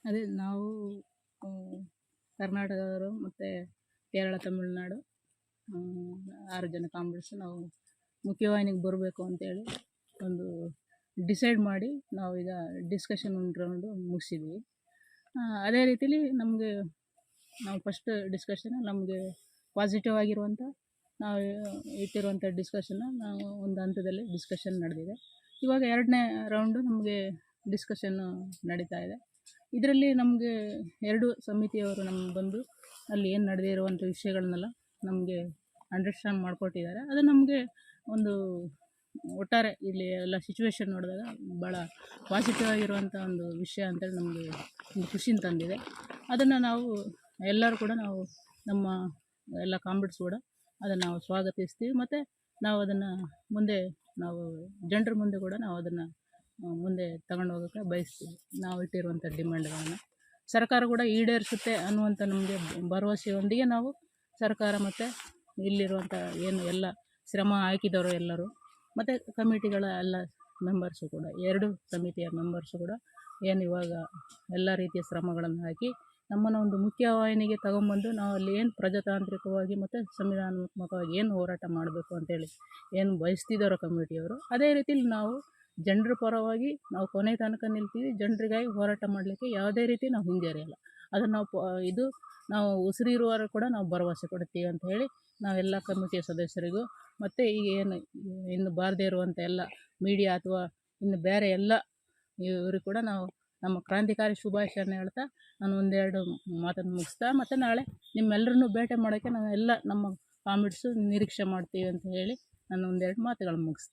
ಅದೇ ನಾವು ಆ, ಕರ್ನಾಟಕದವರು ಮತ್ತು ಕೇರಳ, ತಮಿಳುನಾಡು 6 ಜನ ಕಾಮ್ರೇಡ್ಸ್ ನಾವು ಮುಖ್ಯವಾಹಿನಿಗೆ ಬರಬೇಕು ಅಂತೇಳಿ ಒಂದು ಡಿಸೈಡ್ ಮಾಡಿ ನಾವೀಗ ಡಿಸ್ಕಷನ್ ಒಂದು ರೌಂಡು ಮುಗಿಸಿದ್ವಿ. ಅದೇ ರೀತಿಲಿ ನಾವು ಫಸ್ಟ್ ಡಿಸ್ಕಷನ್ ನಮಗೆ ಪಾಸಿಟಿವ್ ಆಗಿರುವಂಥ ನಾವು ಇಟ್ಟಿರುವಂಥ ಡಿಸ್ಕಷನ್ನ ನಾವು ಒಂದು ಹಂತದಲ್ಲಿ ಡಿಸ್ಕಷನ್ ನಡೆದಿದೆ. ಇವಾಗ 2ನೇ ರೌಂಡು ನಮಗೆ ಡಿಸ್ಕಷನ್ನು ನಡೀತಾ ಇದೆ. ಇದರಲ್ಲಿ ನಮಗೆ 2 ಸಮಿತಿಯವರು ನಮ್ಗೆ ಬಂದು ಅಲ್ಲಿ ಏನು ನಡೆದಿರುವಂಥ ವಿಷಯಗಳನ್ನೆಲ್ಲ ನಮಗೆ ಅಂಡರ್ಸ್ಟ್ಯಾಂಡ್ ಮಾಡಿಕೊಟ್ಟಿದ್ದಾರೆ. ಅದು ನಮಗೆ ಒಂದು ಒಟ್ಟಾರೆ ಇಲ್ಲಿ ಎಲ್ಲ ಸಿಚುವೇಶನ್ ನೋಡಿದಾಗ ಭಾಳ ಪಾಸಿಟಿವ್ ಆಗಿರುವಂಥ ಒಂದು ವಿಷಯ ಅಂತೇಳಿ ನಮಗೆ ಒಂದು ಖುಷಿನ ತಂದಿದೆ. ಅದನ್ನು ನಾವು ಎಲ್ಲರೂ ಕೂಡ ನಾವು ನಮ್ಮ ಎಲ್ಲ ಕಾಮ್ರೇಡ್ಸ್ ಕೂಡ ಅದನ್ನು ನಾವು ಸ್ವಾಗತಿಸ್ತೀವಿ. ಮತ್ತು ನಾವು ಅದನ್ನು ಮುಂದೆ ನಾವು ಜನರ ಮುಂದೆ ಕೂಡ ನಾವು ಅದನ್ನು ಮುಂದೆ ತಗೊಂಡು ಹೋಗೋಕ್ಕೆ ಬಯಸ್ತೀವಿ. ನಾವು ಇಟ್ಟಿರುವಂಥ ಡಿಮ್ಯಾಂಡ್ಗಳನ್ನು ಸರ್ಕಾರ ಕೂಡ ಈಡೇರಿಸುತ್ತೆ ಅನ್ನುವಂಥ ನಮಗೆ ಭರವಸೆಯೊಂದಿಗೆ ನಾವು ಸರ್ಕಾರ ಮತ್ತು ಇಲ್ಲಿರುವಂಥ ಏನು ಎಲ್ಲ ಶ್ರಮ ಹಾಕಿದವರು ಎಲ್ಲರೂ ಮತ್ತು ಕಮಿಟಿಗಳ ಎಲ್ಲ ಮೆಂಬರ್ಸು ಕೂಡ 2 ಸಮಿತಿಯ ಮೆಂಬರ್ಸು ಕೂಡ ಏನು ಇವಾಗ ಎಲ್ಲ ರೀತಿಯ ಶ್ರಮಗಳನ್ನು ಹಾಕಿ ನಮ್ಮನ್ನು ಒಂದು ಮುಖ್ಯವಾಹಿನಿಗೆ ತಗೊಂಬಂದು ನಾವು ಅಲ್ಲಿ ಏನು ಪ್ರಜಾತಾಂತ್ರಿಕವಾಗಿ ಮತ್ತು ಸಂವಿಧಾನಾತ್ಮಕವಾಗಿ ಏನು ಹೋರಾಟ ಮಾಡಬೇಕು ಅಂತೇಳಿ ಏನು ಬಯಸ್ತಿದ್ದಾರೋ ಕಮಿಟಿಯವರು, ಅದೇ ರೀತಿಲಿ ನಾವು ಜನರ ಪರವಾಗಿ ನಾವು ಕೊನೆ ತನಕ ನಿಲ್ತೀವಿ. ಜನರಿಗಾಗಿ ಹೋರಾಟ ಮಾಡಲಿಕ್ಕೆ ಯಾವುದೇ ರೀತಿ ನಾವು ಹಿಂಜರಿಯಲ್ಲ. ಅದನ್ನು ನಾವು ಉಸಿರಿರುವವರು ಕೂಡ ನಾವು ಭರವಸೆ ಕೊಡ್ತೀವಿ ಅಂತ ಹೇಳಿ ನಾವೆಲ್ಲ ಕಮಿಟಿಯ ಸದಸ್ಯರಿಗೂ ಮತ್ತು ಈಗ ಏನು ಇನ್ನು ಬಾರದೇ ಇರುವಂಥ ಎಲ್ಲ ಮೀಡಿಯಾ ಅಥವಾ ಇನ್ನು ಬೇರೆ ಎಲ್ಲ ಇವ್ರಿಗೆ ಕೂಡ ನಾವು ನಮ್ಮ ಕ್ರಾಂತಿಕಾರಿ ಶುಭಾಶಯನ ಹೇಳ್ತಾ ನಾನು 1-2 ಮಾತನ್ನು ಮುಗಿಸ್ತಾ ಮತ್ತು ನಾಳೆ ನಿಮ್ಮೆಲ್ಲರನ್ನೂ ಭೇಟಿ ಮಾಡೋಕ್ಕೆ ನಾವೆಲ್ಲ ನಮ್ಮ ಕಾಮ್ರೇಡ್ಸು ನಿರೀಕ್ಷೆ ಮಾಡ್ತೀವಿ ಅಂತ ಹೇಳಿ ನಾನು 1-2 ಮಾತುಗಳನ್ನು ಮುಗಿಸ್ತೀನಿ.